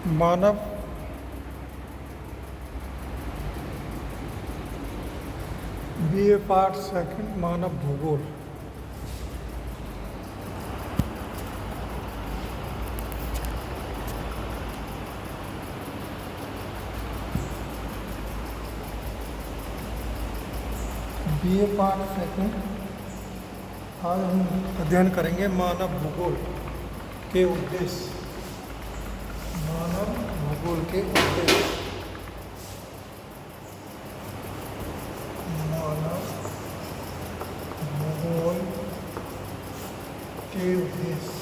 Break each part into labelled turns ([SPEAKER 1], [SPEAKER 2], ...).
[SPEAKER 1] मानव BA part second मानव भूगोल। BA part second आज हम अध्ययन करेंगे मानव भूगोल के उद्देश्य। मानव भूगोल के उद्देश्य। मानव भूगोल के उद्देश्य।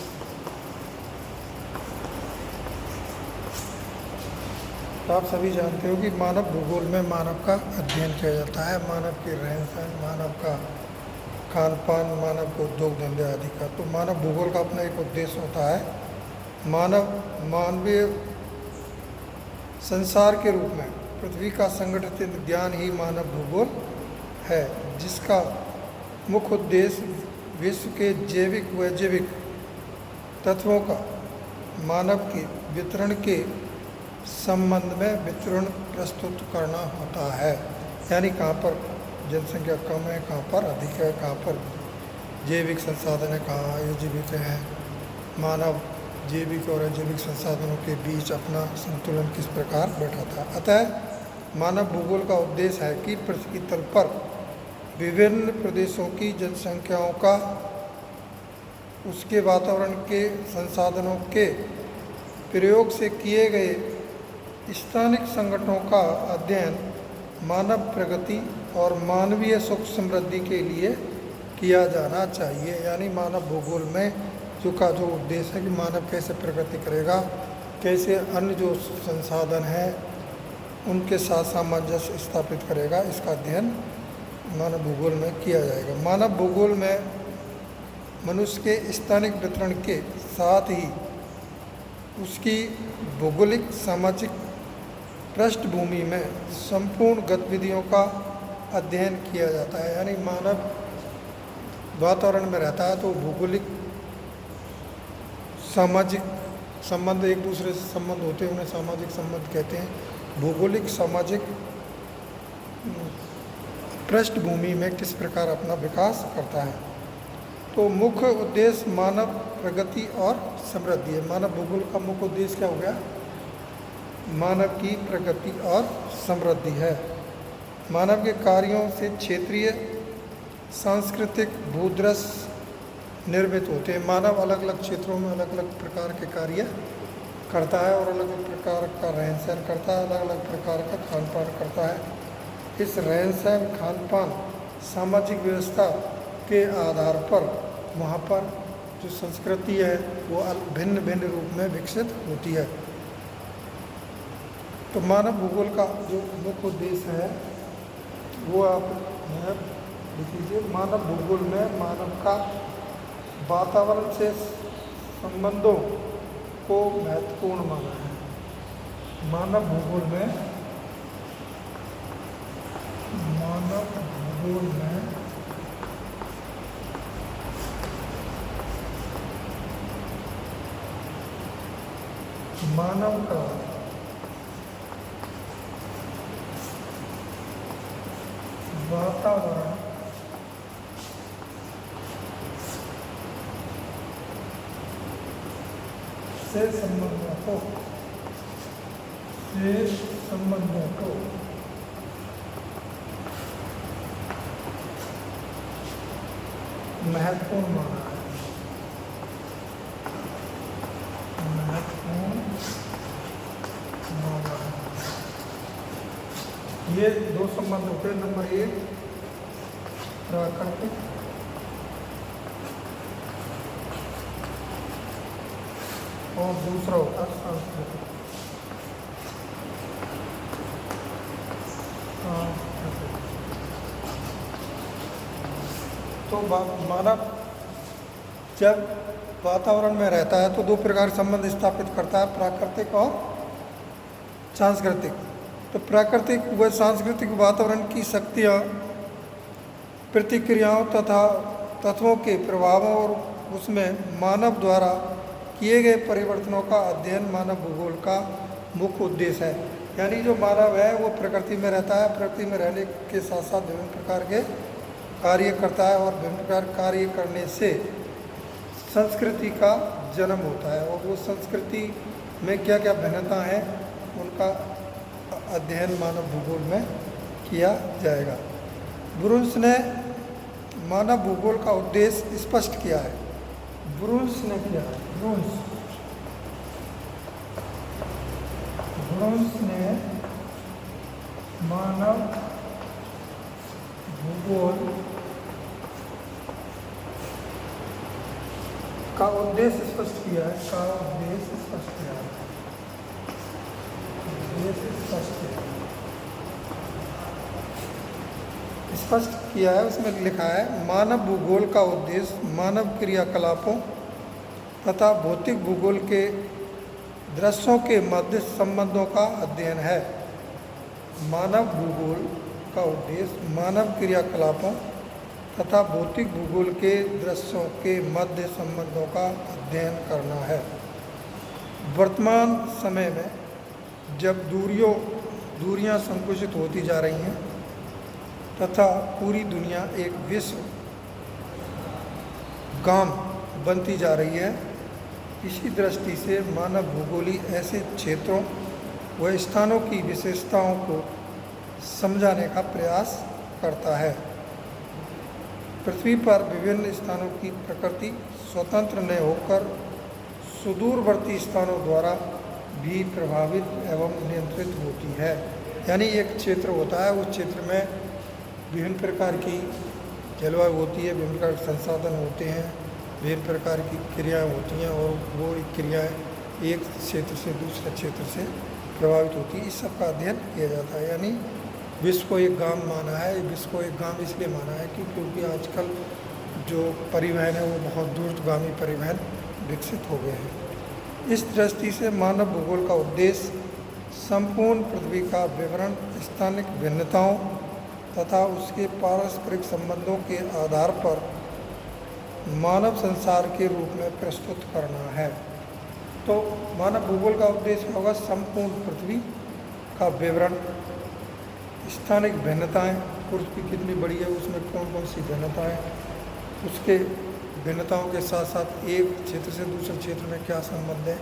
[SPEAKER 1] तो आप सभी जानते हो कि मानव भूगोल में मानव का अध्ययन किया जाता है, मानव के रहन सहन, मानव का खान पान, मानव के उद्योग धंधे आदि का। तो मानव भूगोल का अपना एक उद्देश्य होता है। मानवीय संसार के रूप में पृथ्वी का संगठित ज्ञान ही मानव भूगोल है, जिसका मुख्य उद्देश्य विश्व के जैविक व अजैविक तत्वों का मानव के वितरण के संबंध में वितरण प्रस्तुत करना होता है। यानी कहाँ पर जनसंख्या कम है, कहाँ पर अधिक है, कहाँ पर जैविक संसाधन है, कहाँ अजैविक हैं, मानव जैविक और अजैविक संसाधनों के बीच अपना संतुलन किस प्रकार बैठाता है। अतः मानव भूगोल का उद्देश्य है कि पृथ्वी तल पर विभिन्न प्रदेशों की जनसंख्याओं का उसके वातावरण के संसाधनों के प्रयोग से किए गए स्थानिक संगठनों का अध्ययन मानव प्रगति और मानवीय सुख समृद्धि के लिए किया जाना चाहिए। यानी मानव भूगोल में जो उद्देश्य है कि मानव कैसे प्रगति करेगा, कैसे अन्य जो संसाधन हैं उनके साथ सामंजस्य स्थापित करेगा, इसका अध्ययन मानव भूगोल में किया जाएगा। मानव भूगोल में मनुष्य के स्थानिक वितरण के साथ ही उसकी भौगोलिक सामाजिक पृष्ठभूमि में संपूर्ण गतिविधियों का अध्ययन किया जाता है। यानी मानव वातावरण में रहता है तो भौगोलिक सामाजिक संबंध, एक दूसरे से संबंध होते हैं, उन्हें सामाजिक संबंध कहते हैं। भौगोलिक सामाजिक पृष्ठभूमि में किस प्रकार अपना विकास करता है। तो मुख्य उद्देश्य मानव प्रगति और समृद्धि है। मानव भूगोल का मुख्य उद्देश्य क्या हो गया? मानव की प्रगति और समृद्धि है। मानव के कार्यों से क्षेत्रीय सांस्कृतिक भूदृश्य निर्मित होते हैं। मानव अलग अलग क्षेत्रों में अलग अलग प्रकार के कार्य करता है और अलग अलग प्रकार का रहन सहन करता है, अलग अलग प्रकार का खान पान करता है। इस रहन सहन, खान पान, सामाजिक व्यवस्था के आधार पर वहाँ पर जो संस्कृति है वो भिन्न भिन्न रूप में विकसित होती है। तो मानव भूगोल का जो मुख्य उद्देश्य है वो आप यहाँ लिख लीजिए। मानव भूगोल में मानव का वातावरण से संबंधों को महत्वपूर्ण माना है। मानव भूगोल में मानव का वातावरण से संबंधों को महत्वपूर्ण माना है। ये दो संबंध होते हैं। नंबर एक प्राकृतिक और दूसरा होता है सांस्कृतिक। तो मानव जब वातावरण में रहता है तो दो प्रकार संबंध स्थापित करता है, प्राकृतिक और सांस्कृतिक। तो प्राकृतिक व सांस्कृतिक वातावरण की शक्तियाँ, प्रतिक्रियाओं तथा तत्वों के प्रभावों और उसमें मानव द्वारा किए गए परिवर्तनों का अध्ययन मानव भूगोल का मुख्य उद्देश्य है। यानी जो मानव है वो प्रकृति में रहता है, प्रकृति में रहने के साथ साथ विभिन्न प्रकार के कार्य करता है, और विभिन्न प्रकार कार्य करने से संस्कृति का जन्म होता है, और वो संस्कृति में क्या क्या भिन्नता है उनका अध्ययन मानव भूगोल में किया जाएगा। ब्रुन्स ने मानव भूगोल का उद्देश्य स्पष्ट किया है। ब्रुन्स ने किया है, ब्रुन्स ने मानव भूगोल का उद्देश्य स्पष्ट किया है, स्पष्ट किया है। उसमें लिखा है, मानव भूगोल का उद्देश्य मानव क्रियाकलापों तथा भौतिक भूगोल के दृश्यों के मध्य संबंधों का अध्ययन है। मानव भूगोल का उद्देश्य मानव क्रियाकलापों तथा भौतिक भूगोल के दृश्यों के मध्य संबंधों का अध्ययन करना है। वर्तमान समय में जब दूरियां संकुचित होती जा रही हैं तथा पूरी दुनिया एक विश्व गांव बनती जा रही है, इसी दृष्टि से मानव भूगोली ऐसे क्षेत्रों व स्थानों की विशेषताओं को समझाने का प्रयास करता है। पृथ्वी पर विभिन्न स्थानों की प्रकृति स्वतंत्र न होकर सुदूरवर्ती स्थानों द्वारा भी प्रभावित एवं नियंत्रित होती है। यानी एक क्षेत्र होता है, उस क्षेत्र में विभिन्न प्रकार की जलवायु होती है, विभिन्न प्रकार के संसाधन होते हैं, विभिन्न प्रकार की क्रियाएं होती हैं, और वो क्रियाएं एक क्षेत्र से दूसरे क्षेत्र से प्रभावित होती है। इस सब का अध्ययन किया जाता है। यानी विश्व को एक गांव माना है। विश्व को एक गांव इसलिए माना है क्योंकि आजकल जो परिवहन है वो बहुत दूरगामी परिवहन विकसित हो गए हैं। इस दृष्टि से मानव भूगोल का उद्देश्य संपूर्ण पृथ्वी का विवरण स्थानिक भिन्नताओं तथा उसके पारस्परिक संबंधों के आधार पर मानव संसार के रूप में प्रस्तुत करना है। तो मानव भूगोल का उद्देश्य होगा संपूर्ण पृथ्वी का विवरण, स्थानिक भिन्नताएं, पृथ्वी कितनी बड़ी है, उसमें कौन कौन सी भिन्नताएं, उसके भिन्नताओं के साथ साथ एक क्षेत्र से दूसरे क्षेत्र में क्या संबंध है,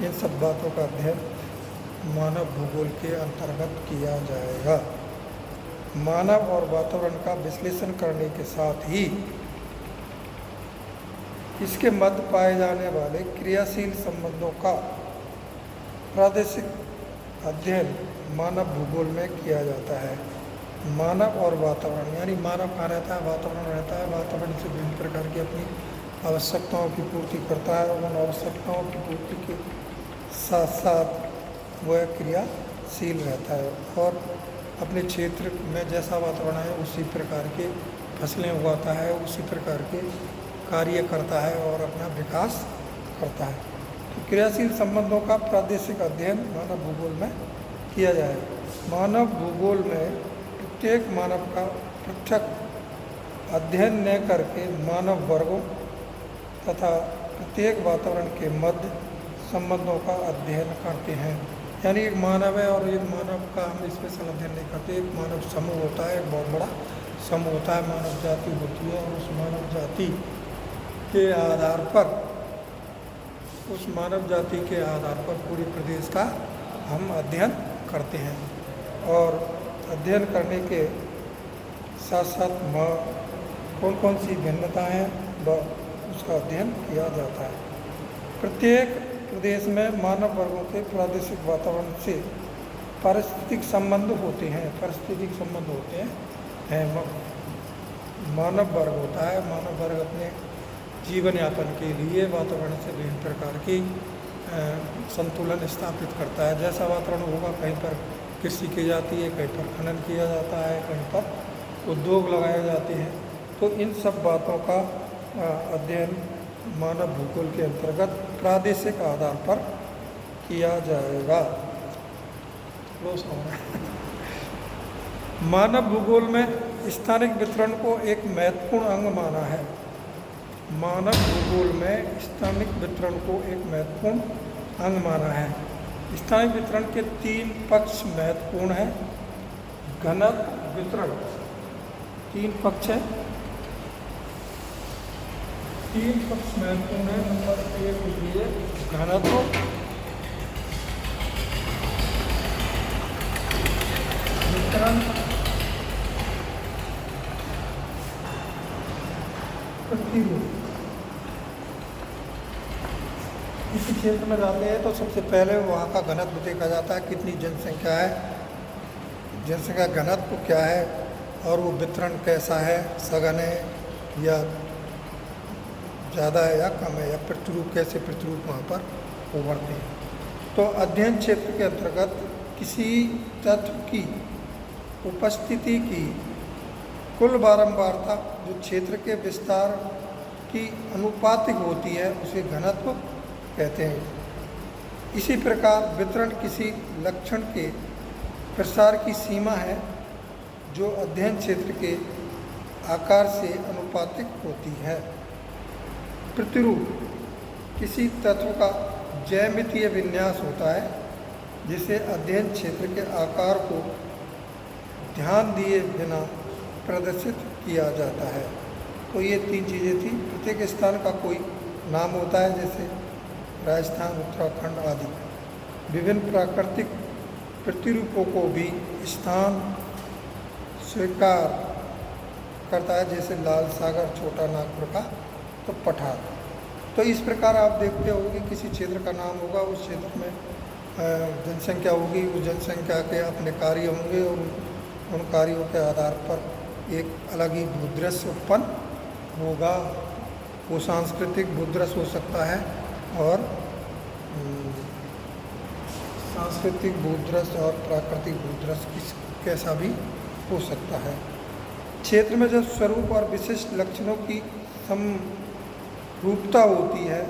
[SPEAKER 1] इन सब बातों का अध्ययन मानव भूगोल के अंतर्गत किया जाएगा। मानव और वातावरण का विश्लेषण करने के साथ ही इसके मध्य पाए जाने वाले क्रियाशील संबंधों का प्रादेशिक अध्ययन मानव भूगोल में किया जाता है। मानव और वातावरण, यानी मानव कहाँ रहता है, वातावरण रहता है, वातावरण से विभिन्न प्रकार की अपनी आवश्यकताओं की पूर्ति करता है, और उन आवश्यकताओं की पूर्ति के साथ साथ वह क्रियाशील रहता है, और अपने क्षेत्र में जैसा वातावरण है उसी प्रकार के फसलें उगाता है, उसी प्रकार के कार्य करता है और अपना विकास करता है। तो क्रियाशील संबंधों का प्रादेशिक अध्ययन मानव भूगोल में किया जाए। मानव भूगोल में प्रत्येक मानव का पृथक अध्ययन न करके मानव वर्गों तथा प्रत्येक वातावरण के मध्य संबंधों का अध्ययन करते हैं। यानी एक मानव है और एक मानव का हम स्पेशल अध्ययन नहीं करते। एक मानव समूह होता है, एक बहुत बड़ा समूह होता है, मानव जाति होती है, और उस मानव जाति के आधार पर, उस मानव जाति के आधार पर पूरे प्रदेश का हम अध्ययन करते हैं, और अध्ययन करने के साथ साथ कौन कौन सी भिन्नताएं हैं उसका अध्ययन किया जाता है। प्रत्येक प्रदेश में मानव वर्गों के प्रादेशिक वातावरण से पारिस्थितिक संबंध होते हैं, मानव वर्ग होता है। मानव वर्ग अपने जीवन यापन के लिए वातावरण से विभिन्न प्रकार की संतुलन स्थापित करता है। जैसा वातावरण होगा, कहीं पर कृषि की जाती है, कहीं पर खनन किया जाता है, कहीं पर उद्योग लगाए जाते हैं। तो इन सब बातों का अध्ययन मानव भूगोल के अंतर्गत प्रादेशिक आधार पर किया जाएगा। मानव भूगोल में स्थानिक वितरण को एक महत्वपूर्ण अंग माना है। मानव भूगोल में स्थानिक वितरण को एक महत्वपूर्ण अंग माना है। स्थानीय वितरण के 3 पक्ष महत्वपूर्ण हैं। घनत्व वितरण 3 पक्ष है, 3 पक्ष महत्वपूर्ण है। नंबर 1 लीजिए घनत्व, वितरण, प्रतिरूप। किसी क्षेत्र में जाते हैं तो सबसे पहले वहाँ का घनत्व देखा जाता है, कितनी जनसंख्या है, जनसंख्या घनत्व क्या है और वो वितरण कैसा है, सघन है या ज़्यादा है या कम है, या प्रतिरूप कैसे प्रतिरूप वहाँ पर उभरते हैं। तो अध्ययन क्षेत्र के अंतर्गत किसी तत्व की उपस्थिति की कुल बारंबारता जो क्षेत्र के विस्तार की अनुपातिक होती है उसे घनत्व कहते हैं। इसी प्रकार वितरण किसी लक्षण के प्रसार की सीमा है जो अध्ययन क्षेत्र के आकार से अनुपातिक होती है। प्रतिरूप किसी तत्व का ज्यामितीय विन्यास होता है जिसे अध्ययन क्षेत्र के आकार को ध्यान दिए बिना प्रदर्शित किया जाता है। तो ये 3 चीज़ें थी। प्रत्येक स्थान का कोई नाम होता है, जैसे राजस्थान, उत्तराखंड आदि। विभिन्न प्राकृतिक प्रतिरूपों को भी स्थान स्वीकार करता है, जैसे लाल सागर, छोटा नागपुर का तो पठार। तो इस प्रकार आप देखते हो कि किसी क्षेत्र का नाम होगा, उस क्षेत्र में जनसंख्या होगी, उस जनसंख्या के अपने कार्य होंगे और उन कार्यों के आधार पर एक अलग ही भूदृश्य उत्पन्न होगा। वो सांस्कृतिक भूदृश्य हो सकता है और सांस्कृतिक भूदृश्य और प्राकृतिक भूदृश्य कैसा भी हो सकता है। क्षेत्र में जब स्वरूप और विशिष्ट लक्षणों की समरूपता होती है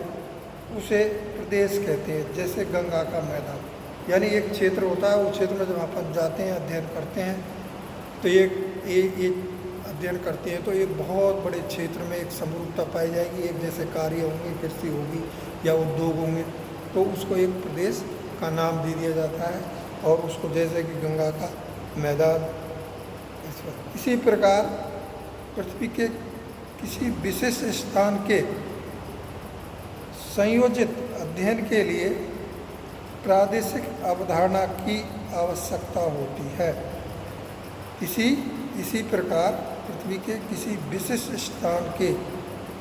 [SPEAKER 1] उसे प्रदेश कहते हैं। जैसे गंगा का मैदान, यानी एक क्षेत्र होता है, उस क्षेत्र में जब अपन जाते हैं, अध्ययन करते हैं तो एक अध्ययन करते हैं तो एक बहुत बड़े क्षेत्र में एक समरूपता पाई जाएगी। एक जैसे कार्य होंगे, कृषि होगी या उद्योग होंगे, तो उसको एक प्रदेश का नाम दे दिया जाता है और उसको जैसे कि गंगा का मैदान। इसी प्रकार पृथ्वी के किसी विशेष स्थान के संयोजित अध्ययन के लिए प्रादेशिक अवधारणा की आवश्यकता होती है। इसी प्रकार पृथ्वी के किसी विशिष्ट स्थान के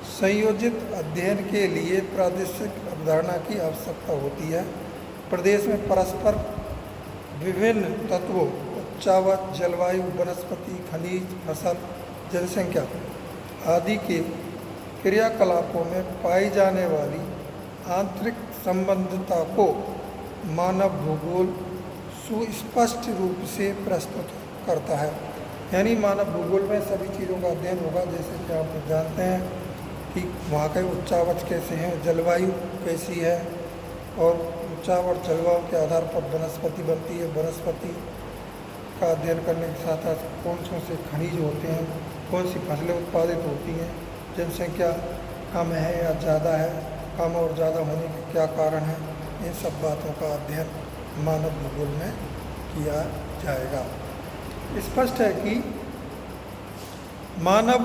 [SPEAKER 1] संयोजित अध्ययन के लिए प्रादेशिक अवधारणा की आवश्यकता होती है। प्रदेश में परस्पर विभिन्न तत्वों, उच्चावच, जलवायु, वनस्पति, खनिज, फसल, जनसंख्या आदि के क्रियाकलापों में पाई जाने वाली आंतरिक संबंधता को मानव भूगोल सुस्पष्ट रूप से प्रस्तुत करता है। यानी मानव भूगोल में सभी चीज़ों का अध्ययन होगा, जैसे कि आप जानते हैं कि वहाँ के उच्चावच कैसे हैं, जलवायु कैसी है, और उच्चावच जलवायु के आधार पर वनस्पति बनती है। वनस्पति का अध्ययन करने के साथ साथ कौन से खनिज होते हैं, कौन सी फसलें उत्पादित होती हैं, जनसंख्या कम है या ज़्यादा है, कम और ज़्यादा होने के क्या कारण हैं, इन सब बातों का अध्ययन मानव भूगोल में किया जाएगा। स्पष्ट है कि मानव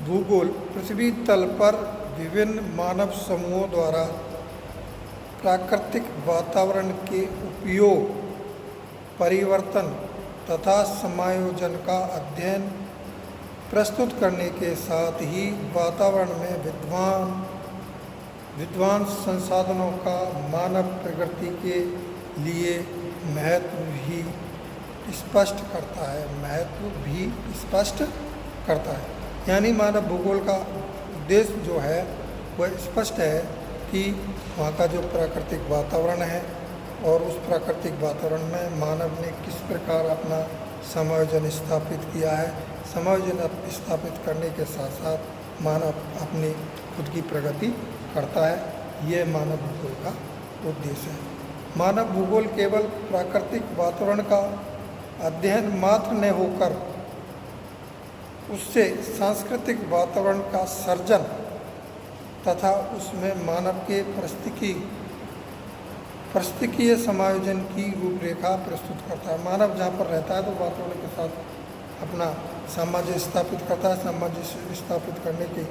[SPEAKER 1] भूगोल पृथ्वी तल पर विभिन्न मानव समूहों द्वारा प्राकृतिक वातावरण के उपयोग, परिवर्तन तथा समायोजन का अध्ययन प्रस्तुत करने के साथ ही वातावरण में विद्वान संसाधनों का मानव प्रगति के लिए महत्व भी स्पष्ट करता है। यानी मानव भूगोल का उद्देश्य जो है वह स्पष्ट है कि वहाँ का जो प्राकृतिक वातावरण है और उस प्राकृतिक वातावरण में मानव ने किस प्रकार अपना समायोजन स्थापित किया है। समायोजन स्थापित करने के साथ साथ मानव अपनी खुद की प्रगति करता है। यह मानव भूगोल का उद्देश्य है। मानव भूगोल केवल प्राकृतिक वातावरण का अध्ययन मात्र न होकर उससे सांस्कृतिक वातावरण का सर्जन तथा उसमें मानव के पारिस्थितिकीय समायोजन की रूपरेखा प्रस्तुत करता है। मानव जहाँ पर रहता है तो वातावरण के साथ अपना सामंजस्य स्थापित करता है। सामंजस्य स्थापित करने के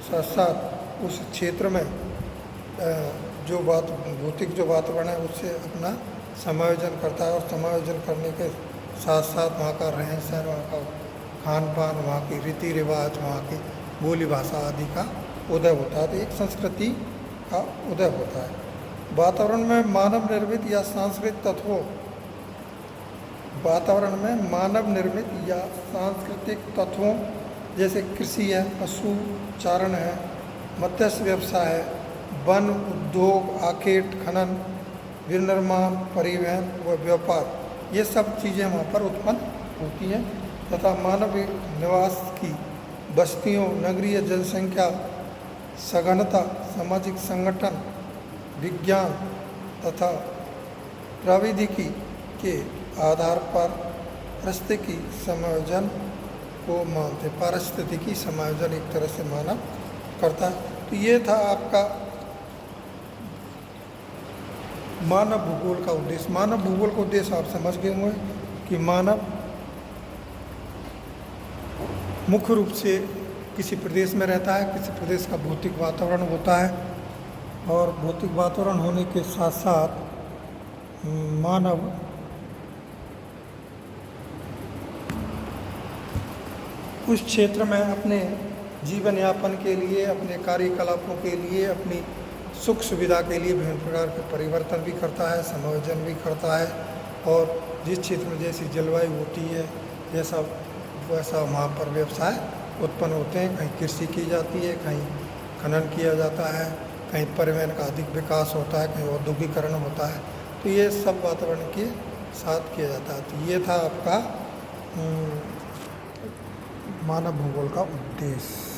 [SPEAKER 1] साथ साथ उस क्षेत्र में जो भौतिक जो वातावरण है उससे अपना समायोजन करता है, और समायोजन करने के साथ साथ वहाँ का रहन सहन, वहाँ का खान पान, वहाँ की रीति रिवाज, वहाँ की बोली भाषा आदि का उदय होता है। तो एक संस्कृति का उदय होता है। वातावरण में मानव निर्मित या सांस्कृतिक तत्वों, वातावरण में मानव निर्मित या सांस्कृतिक तत्वों जैसे कृषि है, पशु चारण है, मत्स्य व्यवसाय है, वन उद्योग, आखेट खनन, विनिर्माण, परिवहन व व्यापार, ये सब चीज़ें वहाँ पर उत्पन्न होती हैं। तथा मानव निवास की बस्तियों, नगरीय जनसंख्या, सघनता, सामाजिक संगठन, विज्ञान तथा प्रौद्योगिकी के आधार पर पारिस्थितिकी समायोजन को मानते। पारिस्थितिकी समायोजन एक तरह से मानव करता है। तो ये था आपका मानव भूगोल का उद्देश्य। मानव भूगोल का उद्देश्य आप समझ गए होंगे कि मानव मुख्य रूप से किसी प्रदेश में रहता है, किसी प्रदेश का भौतिक वातावरण होता है, और भौतिक वातावरण होने के साथ साथ मानव उस क्षेत्र में अपने जीवन यापन के लिए, अपने कार्यकलापों के लिए, अपनी सुख सुविधा के लिए विभिन्न प्रकार के परिवर्तन भी करता है, समायोजन भी करता है। और जिस क्षेत्र में जैसी जलवायु होती है, जैसा वैसा वहाँ पर व्यवसाय उत्पन्न होते हैं। कहीं कृषि की जाती है, कहीं खनन किया जाता है, कहीं परिवहन का अधिक विकास होता है, कहीं औद्योगिकरण होता है। तो ये सब वातावरण के साथ किया जाता है। तो ये था आपका मानव भूगोल का उद्देश्य।